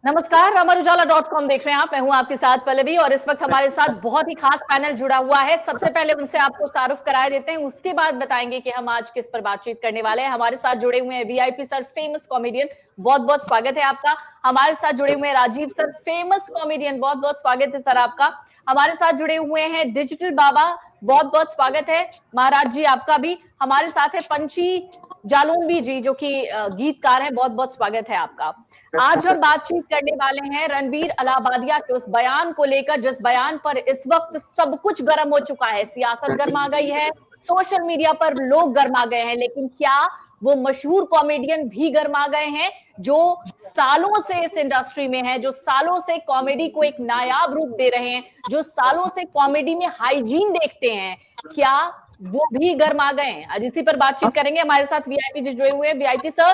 नमस्कार, अमर उजाला.com देख रहे हैं आप। मैं हूं आपके साथ पल्लवी और इस वक्त हमारे साथ बहुत ही खास पैनल जुड़ा हुआ है। सबसे पहले उनसे आपको तारुफ कराए देते हैं, उसके बाद बताएंगे कि हम आज किस पर बातचीत करने वाले हैं। हमारे साथ जुड़े हुए हैं वीआईपी सर, फेमस कॉमेडियन, बहुत बहुत स्वागत है आपका। हमारे साथ जुड़े हुए हैं राजीव सर, फेमस कॉमेडियन, बहुत बहुत स्वागत है सर आपका। हमारे साथ जुड़े हुए हैं डिजिटल बाबा, बहुत बहुत स्वागत है महाराज जी आपका भी। हमारे साथ है पंछी जालूनवी जी, जो कि गीतकार हैं, बहुत बहुत स्वागत है आपका। आज हम बातचीत करने वाले हैं रणबीर अलाहाबादिया के उस बयान को लेकर, जिस बयान पर इस वक्त सब कुछ गर्म हो चुका है। सियासत गर्मा गई है, सोशल मीडिया पर लोग गर्मा गए हैं, लेकिन क्या वो मशहूर कॉमेडियन भी गर्मा गए हैं जो सालों से इस इंडस्ट्री में है, जो सालों से कॉमेडी को एक नायाब रूप दे रहे हैं, जो सालों से कॉमेडी में हाइजीन देखते हैं, क्या वो भी गर्मा गए हैं? आज इसी पर बातचीत करेंगे। हमारे साथ वीआईपी जी जुड़े हुए हैं। वीआईपी सर,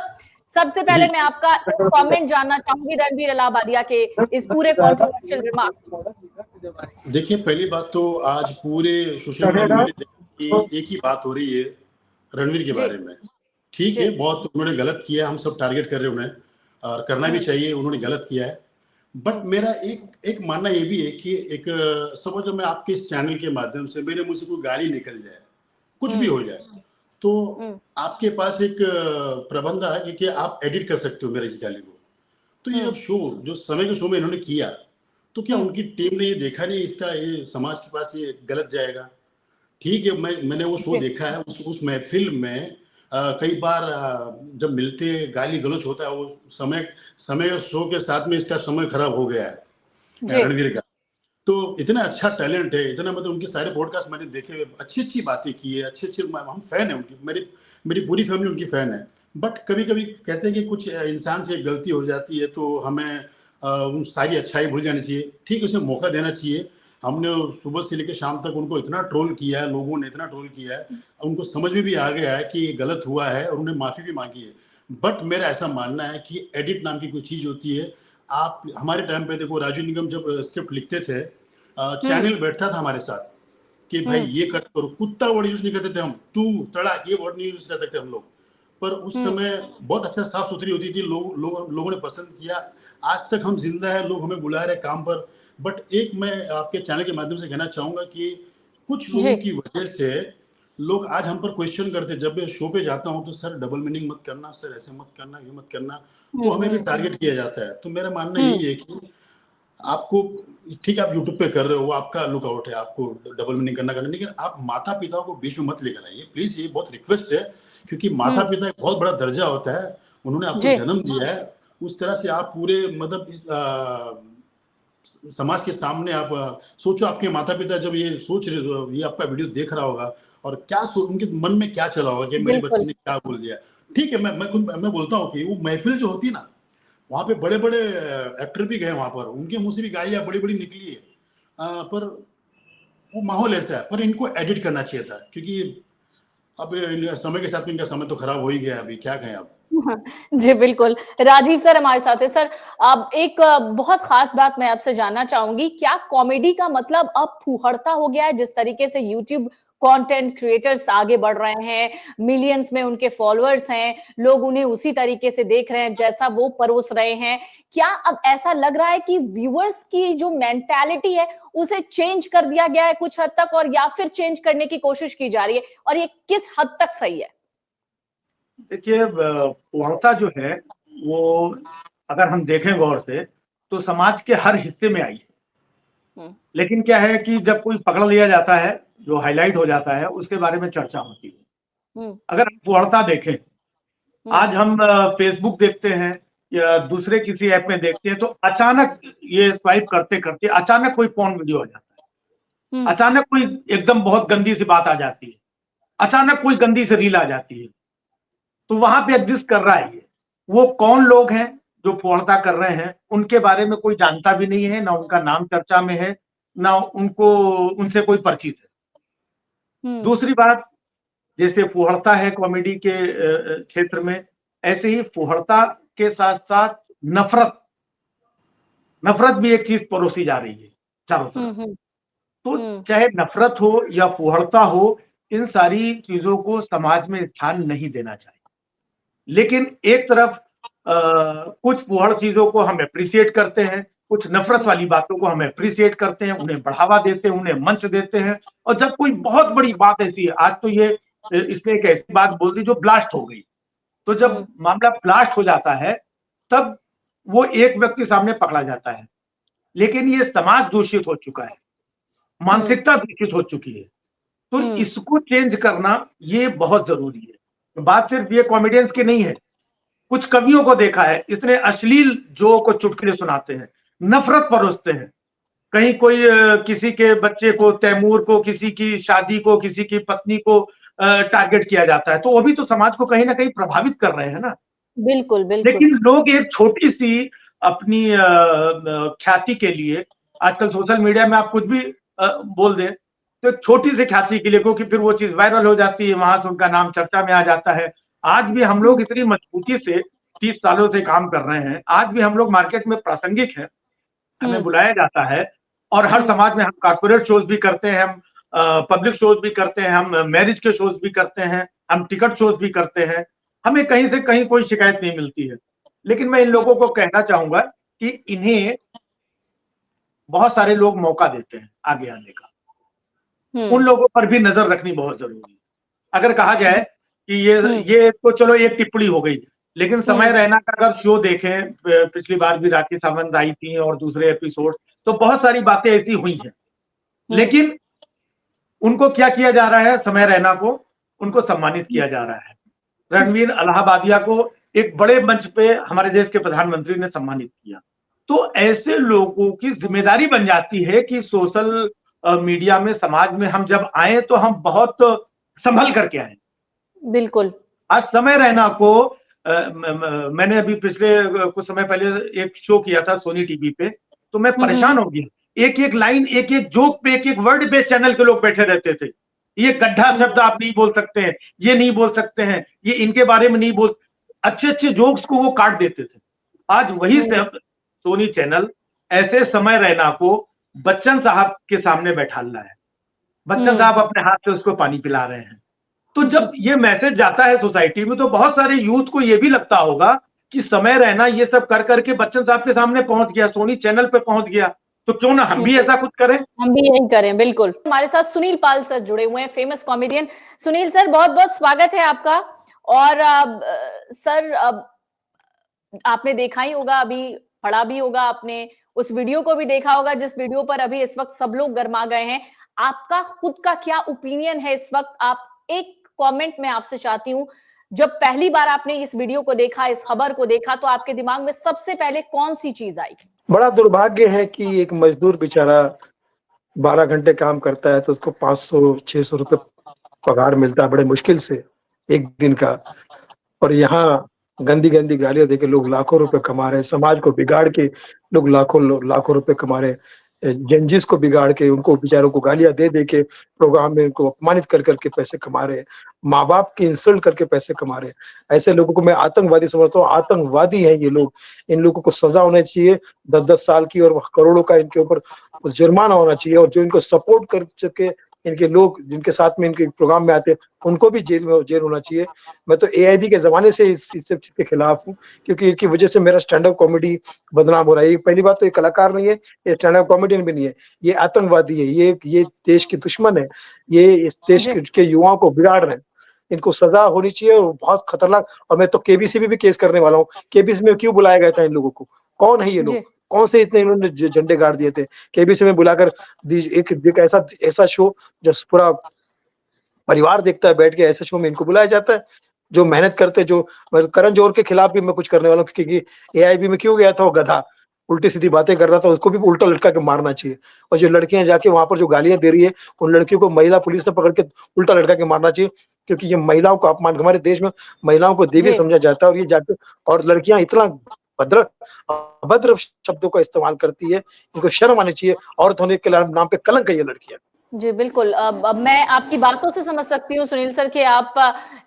सबसे पहले मैं आपका एक कमेंट जानना चाहूंगी रणबीर अलाहाबादिया के इस पूरे कंट्रोवर्शियल रिमार्क। देखिए, पहली बात तो आज पूरे सोशल मीडिया में एक ही बात हो रही है रणवीर के बारे में। ठीक है, बहुत उन्होंने गलत किया, हम सब टारगेट कर रहे हैं उन्हें, और करना भी चाहिए, उन्होंने गलत किया है। बट मेरा एक मानना ये भी है कि एक समझो, मैं आपके इस चैनल के माध्यम से मेरे मुंह से कोई गाली निकल जाए, कुछ भी हो जाए, तो आपके पास एक प्रबंध है कि आप एडिट कर सकते हो मेरे इस गाली को। तो ये अब शो जो समय के शो में इन्होंने किया, तो क्या उनकी टीम ने ये देखा नहीं इसका ये समाज के पास ये गलत जाएगा? ठीक है, मैंने वो शो देखा है। उस महफिल में कई बार जब मिलते गाली गलौज होता है, वो समय शो के साथ में इसका समय खराब हो गया है रणवीर का। तो इतना अच्छा टैलेंट है, इतना मतलब उनके सारे पॉडकास्ट मैंने देखे, अच्छी बात की है, अच्छे हम फैन है उनकी, मेरी पूरी फैमिली उनकी फैन है। बट कभी कभी कहते हैं कि कुछ इंसान से गलती हो जाती है तो हमें सारी अच्छाई भूल जानी चाहिए। ठीक, उसे मौका देना चाहिए। हमने सुबह से लेकर शाम तक उनको इतना ट्रोल किया है, लोगों ने इतना ट्रोल किया है, उनको समझ में भी आ गया है कि ये गलत हुआ है और उन्हें माफ़ी भी मांगी है। बट मेरा ऐसा मानना है कि एडिट नाम की कोई चीज़ होती है। आप हमारे टाइम पे देखो, राजू निगम जब स्क्रिप्ट लिखते थे, चैनल बैठता था हमारे साथ कि भाई ये कट करो, कुत्ता वर्ड यूज नहीं करते थे हम, तू तड़ाक ये वर्ड नहीं यूज कर सकते हम लोग। पर उस समय बहुत अच्छा साफ सुथरी होती थी, लोगों ने पसंद किया। आज तक हम जिंदा है, लोग हमें बुला रहे काम पर। बट एक मैं आपके चैनल के माध्यम से कहना चाहूंगा कि कुछ लोगों की वजह से लोग आज हम पर क्वेश्चन करते। जब मैं शो पे जाता हूँ तो सर डबल मीनिंग मत करना, सर ऐसे मत करना, ये मत करना, तो हमें भी टारगेट किया जाता है। तो मेरा मानना यही है कि आपको, ठीक है, आप यूट्यूब पे कर रहे हो, वो आपका लुकआउट है, आपको डबल मीनिंग करना, लेकिन आप माता पिता को बीच में मत लेकर आइए प्लीज, ये बहुत रिक्वेस्ट है। क्योंकि माता पिता एक बहुत बड़ा दर्जा होता है, उन्होंने आपको जन्म दिया है। उस तरह से आप पूरे मतलब इस समाज के सामने आप सोचो, आपके माता पिता जब ये सोच रहे, ये आपका वीडियो देख रहा होगा और क्या उनके मन में क्या चला होगा कि मेरे बच्चे ने क्या बोल दिया। ठीक है, मैं बोलता हूँ कि वो महफिल जो होती है ना, वहाँ पे बड़े बड़े एक्टर भी गए, वहाँ पर उनके मुंह से भी गालियाँ बड़ी बड़ी निकली है। पर वो माहौल ऐसा है। पर इनको एडिट करना चाहिए था, क्योंकि अब समय के साथ में इनका समय तो खराब हो ही गया, अभी क्या कहें अब। जी बिल्कुल। राजीव सर हमारे साथ है। सर, अब एक बहुत खास बात मैं आपसे जानना चाहूंगी, क्या कॉमेडी का मतलब अब फूहड़ता हो गया है? जिस तरीके से यूट्यूब कंटेंट क्रिएटर्स आगे बढ़ रहे हैं, मिलियंस में उनके फॉलोअर्स हैं, लोग उन्हें उसी तरीके से देख रहे हैं जैसा वो परोस रहे हैं, क्या अब ऐसा लग रहा है कि व्यूअर्स की जो मेंटालिटी है उसे चेंज कर दिया गया है कुछ हद तक, और या फिर चेंज करने की कोशिश की जा रही है, और ये किस हद तक सही है? देखिए, वार्ता जो है वो अगर हम देखें गौर से तो समाज के हर हिस्से में आई है। लेकिन क्या है कि जब कोई पकड़ लिया जाता है, जो हाईलाइट हो जाता है, उसके बारे में चर्चा होती है। अगर आप वार्ता देखें, आज हम फेसबुक देखते हैं या दूसरे किसी ऐप में देखते हैं, तो अचानक ये स्वाइप करते करते अचानक कोई पोर्न वीडियो आ जाता है, अचानक कोई एकदम बहुत गंदी सी बात आ जाती है, अचानक कोई गंदी सी रील आ जाती है। तो वहां पे एग्जिस्ट कर रहा है ये। वो कौन लोग हैं जो फोड़ता कर रहे हैं, उनके बारे में कोई जानता भी नहीं है, ना उनका नाम चर्चा में है, ना उनसे कोई परिचित है। दूसरी बात, जैसे फुहड़ता है कॉमेडी के क्षेत्र में, ऐसे ही फुहड़ता के साथ साथ नफरत भी एक चीज परोसी जा रही है चारों तरफ। तो चाहे नफरत हो या फुहड़ता हो, इन सारी चीजों को समाज में स्थान नहीं देना चाहिए। लेकिन एक तरफ कुछ फूहड़ चीजों को हम अप्रिशिएट करते हैं, कुछ नफरत वाली बातों को हम अप्रिशिएट करते हैं, उन्हें बढ़ावा देते हैं, उन्हें मंच देते हैं। और जब कोई बहुत बड़ी बात ऐसी है, आज तो ये इसने एक ऐसी बात बोल दी जो ब्लास्ट हो गई, तो जब मामला ब्लास्ट हो जाता है तब वो एक व्यक्ति सामने पकड़ा जाता है। लेकिन ये समाज दूषित हो चुका है, मानसिकता दूषित हो चुकी है, तो इसको चेंज करना ये बहुत जरूरी है। बात सिर्फ ये कॉमेडियंस की नहीं है, कुछ कवियों को देखा है, इतने अश्लील जो को चुटकुले सुनाते हैं, नफरत परोसते हैं। कहीं कोई किसी के बच्चे को, तैमूर को, किसी की शादी को, किसी की पत्नी को टारगेट किया जाता है, तो वो भी तो समाज को कहीं ना कहीं प्रभावित कर रहे हैं ना। बिल्कुल बिल्कुल। लेकिन लोग एक छोटी सी अपनी ख्याति के लिए, आजकल सोशल मीडिया में आप कुछ भी बोल दें तो एक छोटी सी ख्याति के लिए, क्योंकि फिर वो चीज वायरल हो जाती है, वहां से उनका नाम चर्चा में आ जाता है। आज भी हम लोग इतनी मजबूती से 30 सालों से काम कर रहे हैं, आज भी हम लोग मार्केट में प्रासंगिक हैं, हमें बुलाया जाता है। और हर समाज में हम कॉर्पोरेट शोज भी करते हैं, हम पब्लिक शोज भी करते हैं, हम मैरिज के शोज भी करते हैं, हम टिकट शोज भी करते हैं, हमें कहीं से कहीं कोई शिकायत नहीं मिलती है। लेकिन मैं इन लोगों को कहना चाहूंगा कि इन्हें बहुत सारे लोग मौका देते हैं आगे आने का, उन लोगों पर भी नजर रखनी बहुत जरूरी है। अगर कहा जाए कि ये तो चलो एक टिप्पणी हो गई, लेकिन समय रैना का अगर शो देखें, पिछली बार भी राखी सावंत आई थी और दूसरे एपिसोड, तो बहुत सारी बातें ऐसी हुई हैं। लेकिन उनको क्या किया जा रहा है, समय रैना को उनको सम्मानित किया जा रहा है। रणवीर अलाहाबादिया को एक बड़े मंच पे हमारे देश के प्रधानमंत्री ने सम्मानित किया। तो ऐसे लोगों की जिम्मेदारी बन जाती है कि सोशल मीडिया में, समाज में हम जब आए तो हम बहुत संभल करके आए। बिल्कुल। आज समय रैना को मैंने अभी पिछले कुछ समय पहले एक शो किया था सोनी टीवी पे, तो मैं परेशान हो गया। एक एक लाइन, एक एक जोक पे, एक एक वर्ड पे चैनल के लोग बैठे रहते थे। ये गड्ढा शब्द आप नहीं बोल सकते हैं, ये नहीं बोल सकते हैं, ये इनके बारे में नहीं बोल, अच्छे अच्छे जोक्स को वो काट देते थे। आज वही सोनी चैनल ऐसे समय रैना को बच्चन साहब के सामने बैठा रहा है, बच्चन साहब अपने हाथ से उसको पानी पिला रहे हैं। तो जब ये मैसेज जाता है सोसाइटी में, तो बहुत सारे यूथ को ये भी लगता होगा कि समय रैना ये सब कर करके बच्चन साहब के सामने पहुंच गया, सोनी चैनल पे पहुंच गया, तो क्यों ना हम भी ऐसा कुछ करें, हम भी यही करें। बिल्कुल। हमारे साथ सुनील पाल सर जुड़े हुए हैं, फेमस कॉमेडियन। सुनील सर, बहुत बहुत स्वागत है आपका। और सर, आपने देखा ही होगा, अभी पढ़ा भी होगा आपने, उस वीडियो को भी देखा होगा जिस वीडियो पर अभी इस वक्त सब लोग गरमा गए हैं। आपका खुद का क्या ओपिनियन है इस वक्त? आप एक कमेंट में आपसे चाहती हूं, जब पहली बार आपने इस वीडियो को देखा, इस खबर को देखा, तो आपके दिमाग में सबसे पहले कौन सी चीज आई? बड़ा दुर्भाग्य है कि एक मजदूर बेचारा 12 घंटे काम करता है तो उसको 500-600 रुपए पगार मिलता है बड़े मुश्किल से एक दिन का, और यहाँ गंदी गंदी गालियां देके लोग लाखों रुपए कमा रहे हैं, समाज को बिगाड़ के लोग लाखों रुपए कमा रहे हैं, जंजिस को बिगाड़ के उनको बेचारों को गालियां दे दे के प्रोग्राम में उनको अपमानित कर करके पैसे कमा रहे हैं, माँ बाप की इंसल्ट करके पैसे कमा रहे हैं। ऐसे लोगों को मैं आतंकवादी समझता हूँ, आतंकवादी हैं ये लोग। इन लोगों को सजा होनी चाहिए 10-10 साल की, और करोड़ों का इनके ऊपर जुर्माना होना चाहिए, और जो इनको सपोर्ट कर चुके इनके लोग, जिनके साथ में इनके प्रोग्राम में आते हैं, उनको भी जेल होना चाहिए। मैं तो एआईबी के जमाने से इस सब चीज के खिलाफ हूँ, क्योंकि इनकी वजह से मेरा स्टैंड अप कॉमेडी बदनाम हो रहा है। पहली बात तो ये कलाकार नहीं है, ये स्टैंड अप कॉमेडियन भी नहीं है, ये आतंकवादी है, ये देश के दुश्मन है, ये इस देश के युवाओं को बिगाड़ रहे हैं। इनको सजा होनी चाहिए, और बहुत खतरनाक। और मैं तो केबीसी भी केस करने वाला हूँ। केबीसी में क्यों बुलाया गया था इन लोगों को? कौन है ये लोग? कौन से इतने इन्होंने झंडे गाड़ दिए थे? केबीसी में बुलाकर एक ऐसा शो जो पूरा परिवार देखता है बैठ के, ऐसे शो में इनको बुलाया जाता है जो मेहनत करते, जो करण जौहर के खिलाफ भी मैं कुछ करने वाला हूँ, क्योंकि एआईबी में क्यों गया था वो गधा, उल्टी सीधी बातें कर रहा था, उसको भी उल्टा लटका के मारना चाहिए। और जो लड़कियां जाके वहां पर जो गालियां दे रही है, उन लड़कियों को महिला पुलिस ने पकड़ के उल्टा लटका के मारना चाहिए, क्योंकि ये महिलाओं का अपमान, हमारे देश में महिलाओं को देवी समझा जाता है, और ये जाके और लड़कियां इतना अभद्र शब्दों का इस्तेमाल करती है, इनको शर्म आनी चाहिए। औरत होने के नाम पे कलंक है ये लड़कियां। जी, बिल्कुल। अब मैं आपकी बातों से समझ सकती हूँ सुनील सर कि आप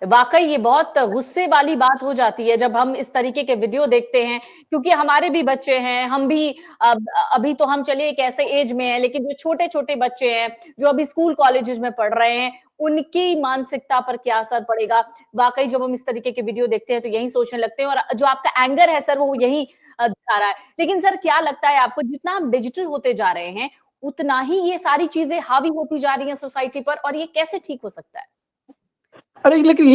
वाक़ई ये बहुत गुस्से वाली बात हो जाती है जब हम इस तरीके के वीडियो देखते हैं, क्योंकि हमारे भी बच्चे हैं, हम भी अभी तो हम चलिए एक ऐसे एज में हैं, लेकिन जो छोटे-छोटे बच्चे हैं, जो अभी स्कूल कॉलेजेस में पढ़ रहे हैं, उनकी मानसिकता पर क्या असर पड़ेगा? वाक़ई जब हम इस तरीके के वीडियो देखते हैं, तो यही सोचने लगते हैं और जो आपका एंगर है सर, वो यही दिखा रहा है। लेकिन सर क्या लगता है आपको जितना हम डिजिटल होते जा रहे हैं, उतना ही ये सारी चीज़ें हावी होती जा रही हैं सोसाइटी पर और ये कैसे ठीक हो सकता है? अरे लेकिन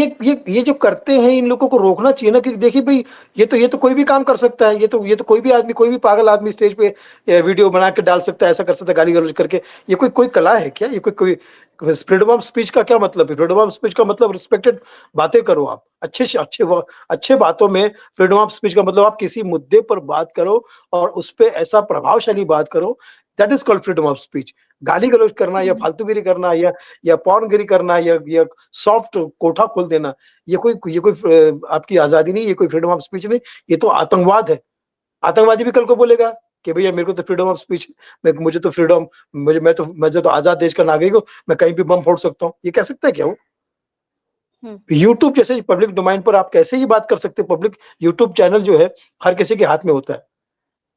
ये जो करते हैं इन लोगों को रोकना चाहिए ना, क्योंकि देखिए भाई ये तो कोई भी काम कर सकता है, ये तो कोई भी आदमी, कोई भी पागल आदमी स्टेज पे वीडियो बना के डाल सकता है, ऐसा कर सकता है गाली गलौज करके। ये कोई कोई कला है क्या? ये कोई कोई फ्रीडम ऑफ स्पीच का क्या मतलब है? फ्रीडम ऑफ स्पीच का मतलब रिस्पेक्टेड बातें करो आप, अच्छे बातों में फ्रीडम ऑफ स्पीच का मतलब आप किसी मुद्दे पर बात करो और उस पे ऐसा प्रभावशाली बात करो, that is called freedom of speech. गाली गलौज करना या फालतूगिरी करना या पॉर्नगिरी करना या सॉफ्ट कोठा खोल देना, ये कोई आपकी आजादी नहीं, ये कोई फ्रीडम ऑफ स्पीच नहीं, ये तो आतंकवाद है। आतंकवादी भी कल को बोलेगा कि भैया मेरे को तो फ्रीडम ऑफ स्पीच, मुझे तो फ्रीडम, मैं तो आजाद देश का नागरिक हूँ, मैं कहीं भी बम फोड़ सकता हूँ। ये कह सकता है क्या वो? यूट्यूब जैसे पब्लिक डोमाइन पर आप कैसे ये बात कर सकते हैं? पब्लिक यूट्यूब चैनल जो है हर किसी के हाथ में होता है।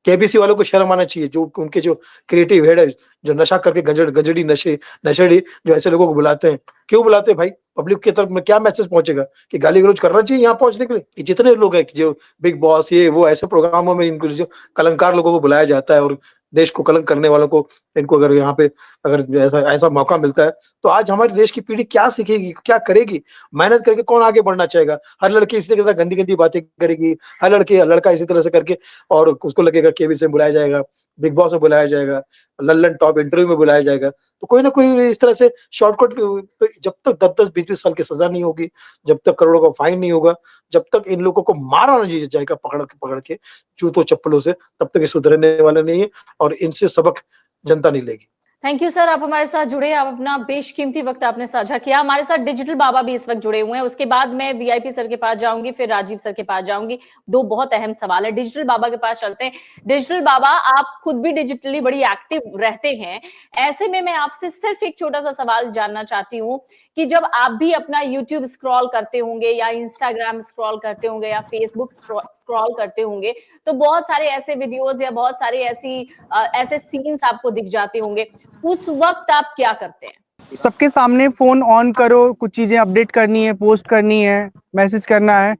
केबीसी वालों को शर्म आना चाहिए, जो उनके जो क्रिएटिव हेड है, जो नशा करके गजड़ी नशेड़ी जो ऐसे लोगों को बुलाते हैं। क्यों बुलाते हैं भाई? पब्लिक की तरफ में क्या मैसेज पहुंचेगा कि गाली गलौज करना चाहिए यहाँ पहुंचने के लिए? ये जितने लोग हैं कि जो बिग बॉस ये वो ऐसे प्रोग्रामों में इनको जो कलंकार लोगों को बुलाया जाता है और देश को कलंक करने वालों को, इनको अगर यहाँ पे अगर ऐसा ऐसा मौका मिलता है, तो आज हमारे देश की पीढ़ी क्या सीखेगी, क्या करेगी? मेहनत करके कौन आगे बढ़ना चाहेगा? हर लड़की इसी तरह गंदी-गंदी बातें करेगी, हर लड़का इसी तरह से करके, और उसको लगेगा केबीसी में बुलाया जाएगा, बिग बॉस में बुलाया जाएगा, लल्लन टॉप इंटरव्यू में बुलाया जाएगा। तो कोई ना कोई इस तरह से शॉर्टकट, तो जब तक 10-10, 20-20 साल की सजा नहीं होगी, जब तक करोड़ों का फाइन नहीं होगा, जब तक इन लोगों को मारा नहीं जाएगा पकड़ के जूतों चप्पलों से, तब तक ये सुधरने वाले नहीं है और इनसे सबक जनता नहीं लेगी। थैंक यू सर, आप हमारे साथ जुड़े, आप अपना बेशकीमती वक्त आपने साझा किया। हमारे साथ डिजिटल बाबा भी इस वक्त जुड़े हुए हैं। उसके बाद मैं वीआईपी सर के पास जाऊंगी, फिर राजीव सर के पास जाऊंगी। दो बहुत अहम सवाल है। डिजिटल बाबा के पास चलते हैं। डिजिटल बाबा, आप खुद भी डिजिटली बड़ी एक्टिव रहते हैं, ऐसे में मैं आपसे सिर्फ एक छोटा सा सवाल जानना चाहती हूँ कि जब आप भी अपना यूट्यूब स्क्रॉल करते होंगे या इंस्टाग्राम स्क्रॉल करते होंगे या फेसबुक स्क्रॉल करते होंगे, तो बहुत सारे ऐसे वीडियोज या बहुत सारे ऐसे सीन्स आपको दिख जाते होंगे। उस वक्त आप क्या करते हैं? सबके सामने फोन ऑन करो, कुछ चीजें अपडेट करनी है, पोस्ट करनी है, मैसेज करना है,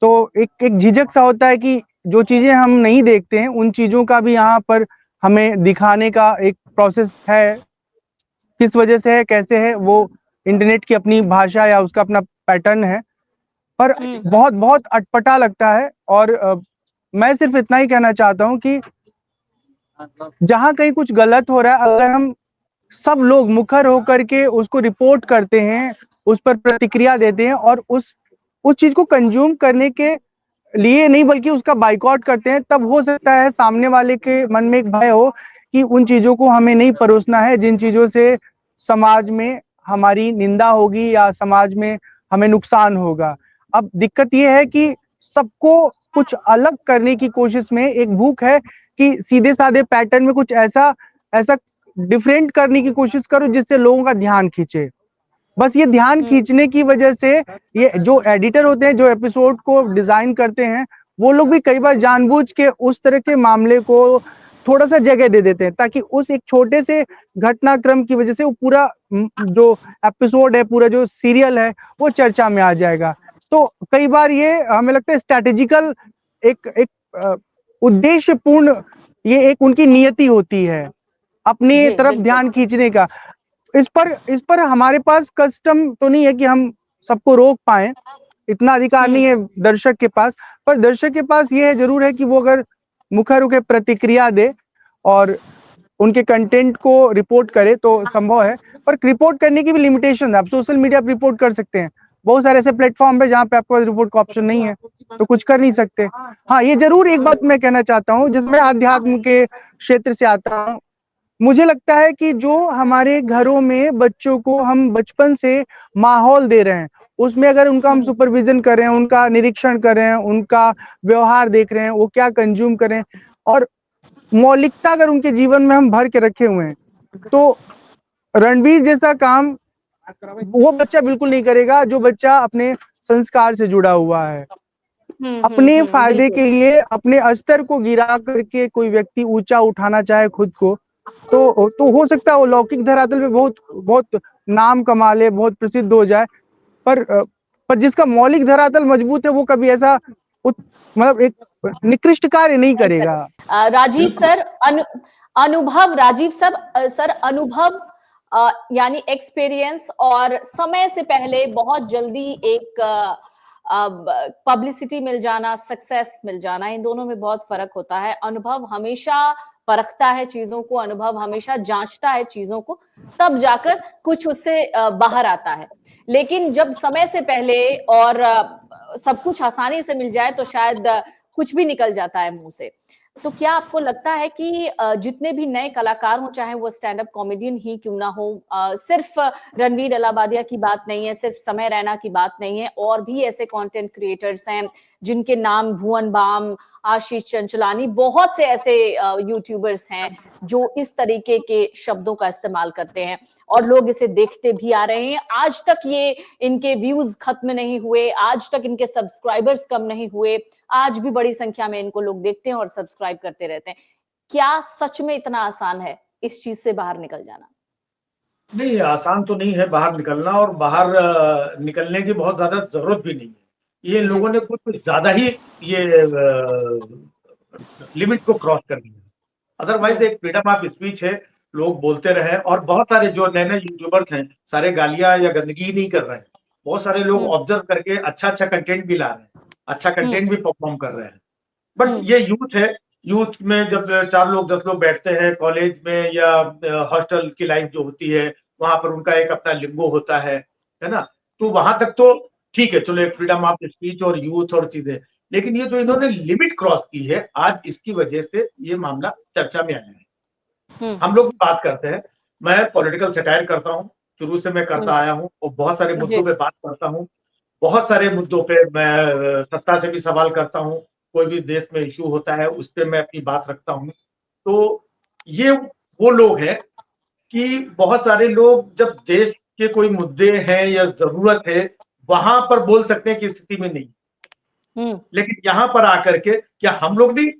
तो एक झिझक सा होता है कि जो चीजें हम नहीं देखते हैं उन चीजों का भी यहाँ पर हमें दिखाने का एक प्रोसेस है। किस वजह से है, कैसे है, वो इंटरनेट की अपनी भाषा या उसका अपना पैटर्न है, पर बहुत बहुत अटपटा लगता है। और मैं सिर्फ इतना ही कहना चाहता हूँ कि जहां कहीं कुछ गलत हो रहा है, अगर हम सब लोग मुखर होकर के उसको रिपोर्ट करते हैं, उस पर प्रतिक्रिया देते हैं और उस चीज को कंज्यूम करने के लिए नहीं बल्कि उसका बाइकआउट करते हैं, तब हो सकता है सामने वाले के मन में एक भय हो कि उन चीजों को हमें नहीं परोसना है जिन चीजों से समाज में हमारी निंदा होगी या समाज में हमें नुकसान होगा। अब दिक्कत यह है कि सबको कुछ अलग करने की कोशिश में एक भूख है कि सीधे साधे पैटर्न में कुछ ऐसा डिफरेंट करने की कोशिश करो जिससे लोगों का ध्यान खींचे। बस ये ध्यान खींचने की वजह से ये जो एडिटर होते हैं, जो एपिसोड को डिजाइन करते हैं, वो लोग भी कई बार जानबूझ के उस तरह के मामले को थोड़ा सा जगह दे देते हैं ताकि उस एक छोटे से घटनाक्रम की वजह से वो पूरा जो एपिसोड है, पूरा जो सीरियल है, वो चर्चा में आ जाएगा। तो कई बार ये हमें लगता है स्ट्रैटेजिकल एक उद्देश्यपूर्ण ये एक उनकी नियति होती है अपनी तरफ ध्यान खींचने का। इस पर हमारे पास कस्टम तो नहीं है कि हम सबको रोक पाए, इतना अधिकार नहीं है दर्शक के पास, पर दर्शक के पास ये जरूर है कि वो अगर मुखर होकर प्रतिक्रिया दे और उनके कंटेंट को रिपोर्ट करे तो संभव है। पर रिपोर्ट करने की भी लिमिटेशन है। आप सोशल मीडिया पर रिपोर्ट कर सकते हैं, बहुत सारे ऐसे प्लेटफॉर्म पे जहाँ पे आपको रिपोर्ट का ऑप्शन नहीं है तो कुछ कर नहीं सकते। हाँ, ये जरूर एक बात मैं कहना चाहता हूँ, जिसमें अध्यात्म के क्षेत्र से आता हूँ, मुझे लगता है कि जो हमारे घरों में बच्चों को हम बचपन से माहौल दे रहे हैं, उसमें अगर उनका हम सुपरविजन कर रहे हैं, उनका निरीक्षण कर रहे हैं, उनका व्यवहार देख रहे हैं, वो क्या कंज्यूम करें, और मौलिकता अगर उनके जीवन में हम भर के रखे हुए हैं, तो रणवीर जैसा काम वो बच्चा बिल्कुल नहीं करेगा जो बच्चा अपने संस्कार से जुड़ा हुआ है। अपने फायदे के लिए अपने स्तर को गिरा करके कोई व्यक्ति ऊंचा उठाना चाहे खुद को, तो हो सकता है वो लौकिक धरातल पे बहुत बहुत नाम कमा ले, बहुत प्रसिद्ध हो जाए, पर जिसका मौलिक धरातल मजबूत है वो कभी ऐसा मतलब एक निकृष्ट कार्य नहीं करेगा। राजीव सर, अनुभव, राजीव सर अनुभव यानी एक्सपीरियंस और समय से पहले बहुत जल्दी एक पब्लिसिटी मिल जाना, सक्सेस मिल जाना, इन दोनों में बहुत फर्क होता है। अनुभव हमेशा परखता है चीजों को, अनुभव हमेशा जांचता है चीजों को, तब जाकर कुछ उससे बाहर आता है। लेकिन जब समय से पहले और सब कुछ आसानी से मिल जाए तो शायद कुछ भी निकल जाता है मुंह से। तो क्या आपको लगता है कि जितने भी नए कलाकार हो, चाहे वो स्टैंड अप कॉमेडियन ही क्यों ना हो, सिर्फ रणवीर अलाहाबादिया की बात नहीं है, सिर्फ समय रैना की बात नहीं है, और भी ऐसे कंटेंट क्रिएटर्स हैं जिनके नाम भुवन बाम, आशीष चंचलानी, बहुत से ऐसे यूट्यूबर्स हैं जो इस तरीके के शब्दों का इस्तेमाल करते हैं और लोग इसे देखते भी आ रहे हैं। आज तक ये इनके व्यूज खत्म नहीं हुए, आज तक इनके सब्सक्राइबर्स कम नहीं हुए, आज भी बड़ी संख्या में इनको लोग देखते हैं और सब्सक्राइब करते रहते हैं। क्या सच में इतना आसान है इस चीज से बाहर निकल जाना? नहीं, आसान तो नहीं है बाहर निकलना, और बाहर निकलने की बहुत ज्यादा जरूरत भी नहीं है। ये लोगों ने कुछ ज्यादा ही ये लिमिट को क्रॉस कर दिया। अदरवाइज एक फ्रीडम ऑफ स्पीच है, लोग बोलते रहे, और बहुत सारे जो नए नए यूट्यूबर्स हैं सारे गालियां या गंदगी ही नहीं कर रहे हैं। बहुत सारे लोग ऑब्जर्व करके अच्छा अच्छा कंटेंट भी ला रहे हैं, अच्छा कंटेंट भी परफॉर्म कर रहे हैं। बट ये यूथ है, यूथ में जब 4 लोग 10 लोग बैठते हैं कॉलेज में या हॉस्टल की लाइफ जो होती है, वहां पर उनका एक अपना लिंगो होता है ना, तो वहां तक तो ठीक है, चलो एक फ्रीडम ऑफ स्पीच और यूथ और चीजें। लेकिन ये जो इन्होंने लिमिट क्रॉस की है, आज इसकी वजह से ये मामला चर्चा में आया है। हम लोग बात करते हैं, मैं पॉलिटिकल सटायर करता हूँ, शुरू से मैं करता आया हूँ, और बहुत सारे मुद्दों पे बात करता हूँ। बहुत सारे मुद्दों पे मैं सत्ता से भी सवाल करता हूँ, कोई भी देश में इश्यू होता है उस पर मैं अपनी बात रखता हूँ। तो ये वो लोग हैं कि बहुत सारे लोग जब देश के कोई मुद्दे हैं या जरूरत है, वहां पर बोल सकते हैं कि स्थिति में नहीं। लेकिन यहाँ पर आकर के क्या हम लोग भी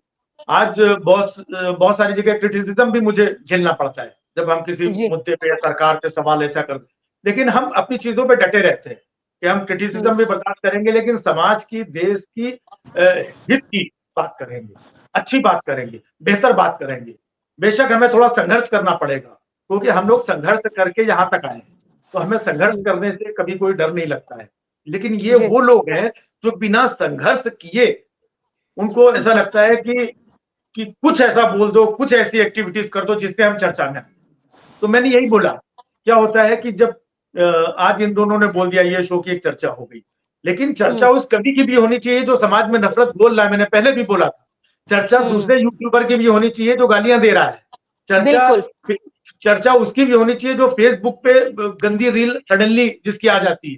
आज बहुत सारी जगह क्रिटिसिज्म भी मुझे झेलना पड़ता है जब हम किसी मुद्दे पे या सरकार पे सवाल ऐसा करते, लेकिन हम अपनी चीजों पे डटे रहते हैं कि हम क्रिटिसिज्म भी बर्दाश्त करेंगे, लेकिन समाज की, देश की हित की बात करेंगे, अच्छी बात करेंगे, बेहतर बात करेंगे। बेशक हमें थोड़ा संघर्ष करना पड़ेगा, क्योंकि हम लोग संघर्ष करके यहाँ तक आए, तो हमें संघर्ष करने से कभी कोई डर नहीं लगता है। लेकिन ये वो लोग हैं जो बिना संघर्ष किए उनको ऐसा लगता है कि कुछ ऐसा बोल दो, कुछ ऐसी एक्टिविटीज कर दो जिससे हम चर्चा में आए। तो मैंने यही बोला, क्या होता है कि जब आज इन दोनों ने बोल दिया ये शो की एक चर्चा हो गई, लेकिन चर्चा उस कवि की भी होनी चाहिए जो समाज में नफरत बोल रहा है। मैंने पहले भी बोला था, चर्चा दूसरे यूट्यूबर की भी होनी चाहिए जो गालियां दे रहा है, चर्चा उसकी भी होनी चाहिए जो फेसबुक पे गंदी रील सडनली जिसकी आ जाती है,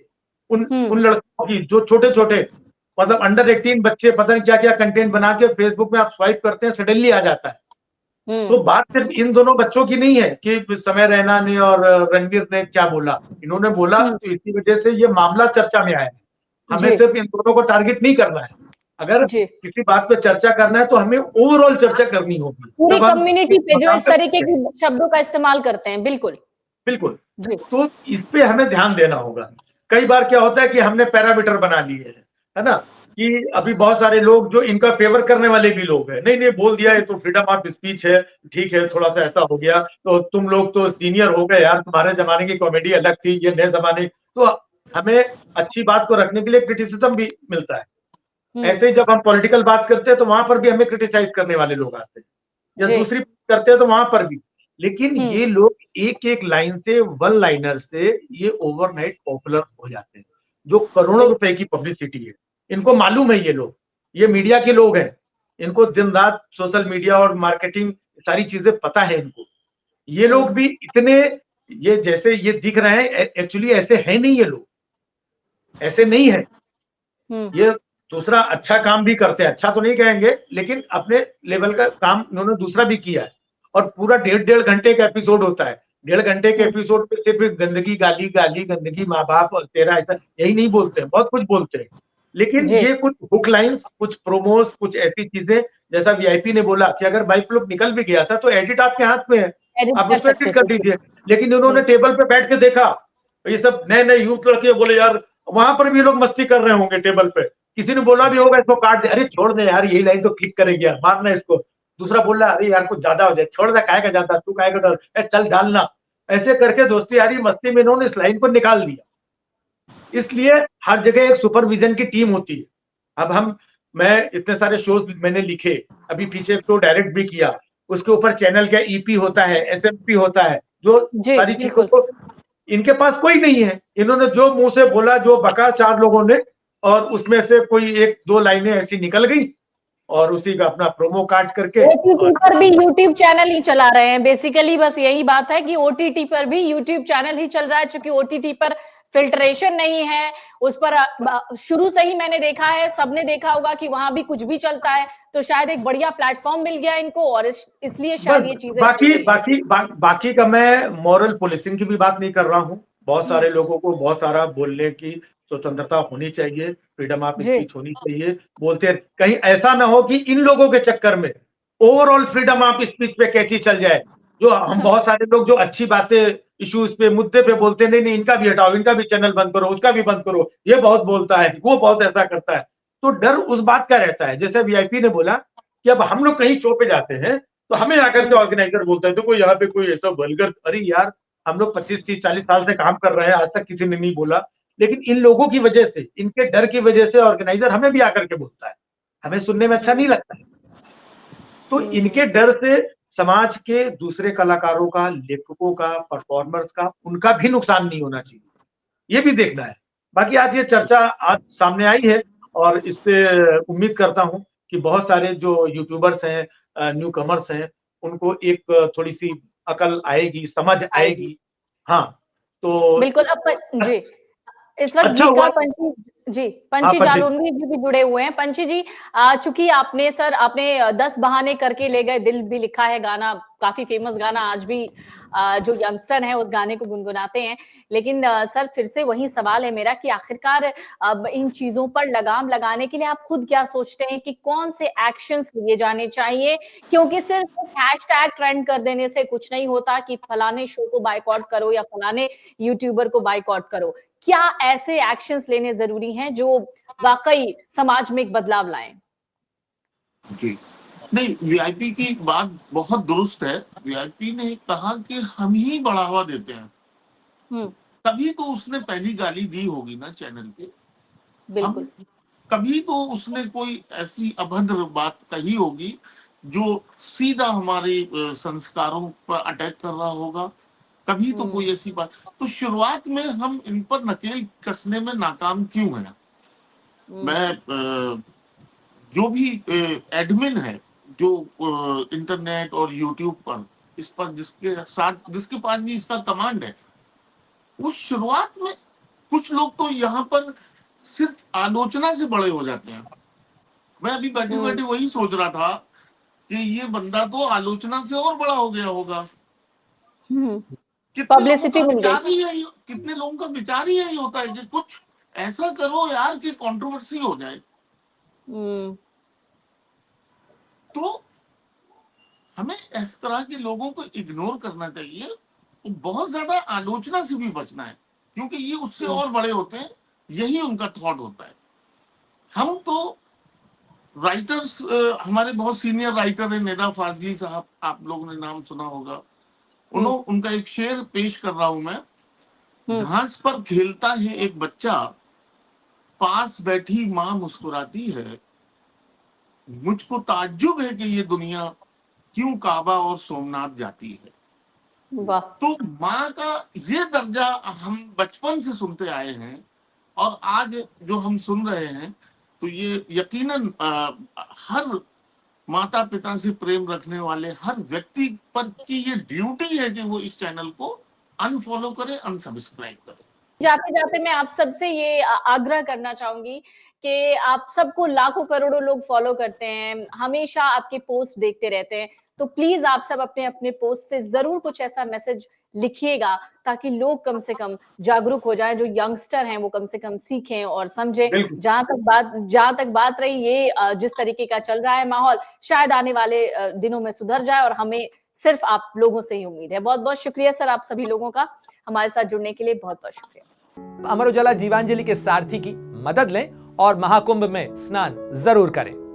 उन लड़कों की जो छोटे छोटे मतलब अंडर 18 बच्चे पता नहीं क्या क्या कंटेंट बना के फेसबुक में आप स्वाइप करते हैं, सडनली आ जाता है। तो बात सिर्फ इन दोनों बच्चों की नहीं है कि समय रैना ने और रणवीर ने क्या बोला, इन्होंने बोला तो इसी वजह से ये मामला चर्चा में आया है। हमें सिर्फ इन दोनों को टारगेट नहीं करना है, अगर किसी बात पे चर्चा करना है तो हमें ओवरऑल चर्चा करनी होगी, पूरी कम्युनिटी पे जो इस तरीके के शब्दों का इस्तेमाल करते हैं। बिल्कुल बिल्कुल, तो इस पे हमें ध्यान देना होगा। कई बार क्या होता है कि हमने पैरामीटर बना लिए है ना, कि अभी बहुत सारे लोग जो इनका फेवर करने वाले भी लोग हैं, नहीं बोल दिया है तो फ्रीडम ऑफ स्पीच है, ठीक है, थोड़ा सा ऐसा हो गया तो तुम लोग तो सीनियर हो गए यार, तुम्हारे जमाने की कॉमेडी अलग थी, ये नए जमाने। तो हमें अच्छी बात को रखने के लिए क्रिटिसिज्म भी मिलता है। ऐसे ही जब हम पॉलिटिकल बात करते हैं तो वहां पर भी हमें क्रिटिसाइज करने वाले लोग आते हैं, या दूसरी करते हैं तो वहां पर भी। लेकिन ये लोग एक एक लाइन से, वन लाइनर से ये ओवरनाइट पॉपुलर हो जाते हैं, जो करोड़ों रुपए की पब्लिसिटी है। इनको मालूम है, ये मीडिया के लोग हैं, इनको दिन रात सोशल मीडिया और मार्केटिंग सारी चीजें पता है इनको। ये लोग भी इतने, ये जैसे ये दिख रहे हैं एक्चुअली ऐसे है नहीं, ये लोग ऐसे नहीं है। ये दूसरा अच्छा काम भी करते हैं, अच्छा तो नहीं कहेंगे, लेकिन अपने लेवल का काम इन्होंने दूसरा भी किया है। और पूरा 1.5 घंटे का एपिसोड होता है, 1.5 घंटे के एपिसोड में सिर्फ गंदगी, गाली गाली, गंदगी, माँ बाप और तेरा ऐसा यही नहीं बोलते हैं, बहुत कुछ बोलते हैं। लेकिन ये कुछ हुक लाइन्स, कुछ प्रोमोस, कुछ ऐसी चीजें, जैसा वीआईपी ने बोला कि अगर बाइक लोग निकल भी गया था तो एडिट आपके हाथ में है, आप उसमें एडिट कर दीजिए। लेकिन उन्होंने टेबल पे बैठ के देखा, ये सब नए नए यूथ लड़के बोले यार वहां पर भी लोग मस्ती कर रहे होंगे टेबल पे, किसी ने बोला भी होगा इसको काट दे, अरे छोड़ दे यार यही लाइन तो क्लिक करेगी यार, मारना इसको। दूसरा बोल रहा अरे यार कुछ ज्यादा हो जाए, छोड़ दे, काहे का ज्यादा, तू काहे का डर, चल डालना। ऐसे करके दोस्ती यारी मस्ती में इन्होंने इस लाइन को निकाल दिया। इसलिए हर जगह एक सुपरविजन की टीम होती है। अब मैं इतने सारे शोज मैंने लिखे, अभी पीछे शो डायरेक्ट भी किया, उसके ऊपर चैनल का ईपी होता है, एसएमपी होता है, जो सारी चीजों को इनके पास कोई नहीं है। इन्होंने जो मुंह से बोला, जो बका 4 लोगों ने, और उसमें से कोई 1-2 लाइनें ऐसी निकल गई और उसी का अपना प्रोमो काट करके ओटीटी पर भी यूट्यूब चैनल ही चला रहे हैं। बेसिकली बस यही बात है कि ओटीटी पर भी यूट्यूब चैनल ही चल रहा है, क्योंकि ओटीटी पर फिल्ट्रेशन नहीं है उस पर। शुरू से ही मैंने देखा है, सबने देखा होगा कि वहां भी कुछ भी चलता है, तो शायद एक बढ़िया प्लेटफॉर्म मिल गया इनको और इसलिए शायद ये चीजें बाकी का मैं मॉरल पुलिसिंग की भी बात नहीं कर रहा हूँ। बहुत सारे लोगों को बहुत सारा बोलने की स्वतंत्रता होनी चाहिए, फ्रीडम ऑफ स्पीच होनी चाहिए, बोलते कहीं ऐसा ना हो कि इन लोगों के चक्कर में ओवरऑल फ्रीडम ऑफ स्पीच पे कैची चल जाए। जो हम बहुत सारे लोग जो अच्छी बातें इश्यूज पे, मुद्दे पे बोलते, नहीं इनका भी हटाओ, इनका भी चैनल बंद करो, उसका भी बंद करो, ये बहुत बोलता है, वो बहुत ऐसा करता है, तो डर उस बात का रहता है। जैसे वीआईपी ने बोला कि अब हम लोग कहीं शो पे जाते हैं तो हमें आकर के ऑर्गेनाइजर बोलता है तो कोई यहाँ पे कोई ऐसा वल्गर, अरे यार हम लोग 25, 30, 40 साल से काम कर रहे हैं, आज तक किसी ने नहीं बोला, लेकिन इन लोगों की वजह से, इनके डर की वजह से ऑर्गेनाइजर हमें भी आकर के बोलता है, हमें सुनने में अच्छा नहीं लगता है। तो इनके डर से समाज के दूसरे कलाकारों का, लेखकों का, परफॉर्मर्स का, उनका भी नुकसान नहीं होना चाहिए, ये भी देखना है। बाकी आज ये चर्चा आज सामने आई है और इससे उम्मीद करता हूं कि बहुत सारे जो यूट्यूबर्स हैं, न्यू कमर्स हैं, उनको एक थोड़ी सी अकल आएगी, समझ आएगी। हाँ तो बिल्कुल। अब जी इस वक्त अच्छा गीतकार पंछी जालूनवी जी भी जुड़े हुए हैं। पंछी जी, चूंकि आपने 10 बहाने करके ले गए दिल भी लिखा है गाना, काफी फेमस गाना, आज भी जो यंगस्टर है उस गाने को गुनगुनाते हैं। लेकिन सर फिर से वही सवाल है मेरा कि आखिरकार अब इन चीजों पर लगाम लगाने के लिए आप खुद क्या सोचते हैं कि कौन से एक्शंस लिए जाने चाहिए? क्योंकि सिर्फ हैशटैग ट्रेंड कर देने से कुछ नहीं होता कि फलाने शो को बायकॉट करो या फलाने यूट्यूबर को बायकॉट करो। क्या ऐसे एक्शंस लेने जरूरी हैं जो वाकई समाज में एक बदलाव लाएं? जी नहीं, वीआईपी की बात बहुत दुरुस्त है। वीआईपी ने कहा कि हम ही बढ़ावा देते हैं, तभी तो उसने पहली गाली दी होगी ना चैनल पे। बिल्कुल। कभी तो उसने कोई ऐसी अभद्र बात कही होगी जो सीधा हमारे संस्कारों पर अटैक कर रहा होगा, कभी तो कोई ऐसी बात। तो शुरुआत में हम इन पर नकेल कसने में नाकाम क्यों हैं? मैं जो भी एडमिन है जो इंटरनेट और यूट्यूब पर इस पर जिसके पास भी इसका कमांड है, उस शुरुआत में कुछ लोग तो यहाँ पर सिर्फ आलोचना से बड़े हो जाते हैं। मैं अभी बैठे बैठे वही सोच रहा था कि ये बंदा तो आलोचना से और बड़ा हो गया होगा। पब्लिसिटी मिल गई। कितने लोगों का विचार ही यही होता है कि कुछ ऐसा करो यार कि कंट्रोवर्सी हो जाए। तो हमें इस तरह के लोगों को इग्नोर करना चाहिए, तो बहुत ज्यादा आलोचना से भी बचना है, क्योंकि ये उससे और बड़े होते हैं, यही उनका थॉट होता है। हम तो राइटर्स, हमारे बहुत सीनियर राइटर है नेदा फाजली साहब, आप लोगों ने नाम सुना होगा। उनका एक शेर पेश कर रहा हूं मैं। घास पर खेलता है एक बच्चा, पास बैठी माँ मुस्कुराती है, मुझको ताज्जुब है कि ये दुनिया क्यों काबा और सोमनाथ जाती है। वाह। तो माँ का ये दर्जा हम बचपन से सुनते आए हैं, और आज जो हम सुन रहे हैं तो ये यकीनन हर माता पिता से प्रेम रखने वाले हर व्यक्ति पर की ये ड्यूटी है कि वो इस चैनल को अनफॉलो करे, अनसब्सक्राइब करे। जाते जाते मैं आप सबसे ये आग्रह करना चाहूंगी कि आप सबको लाखों करोड़ों लोग फॉलो करते हैं, हमेशा आपके पोस्ट देखते रहते हैं, तो प्लीज आप सब अपने अपने पोस्ट से जरूर कुछ ऐसा मैसेज लिखिएगा ताकि लोग कम से कम जागरूक हो जाएं, जो यंगस्टर हैं वो कम से कम सीखें और समझें। जहां तक बात रही ये जिस तरीके का चल रहा है माहौल, शायद आने वाले दिनों में सुधर जाए और हमें सिर्फ आप लोगों से ही उम्मीद है। बहुत बहुत शुक्रिया सर आप सभी लोगों का हमारे साथ जुड़ने के लिए, बहुत बहुत शुक्रिया। अमर उजाला जीवांजलि के सारथी की मदद लें और महाकुंभ में स्नान जरूर करें।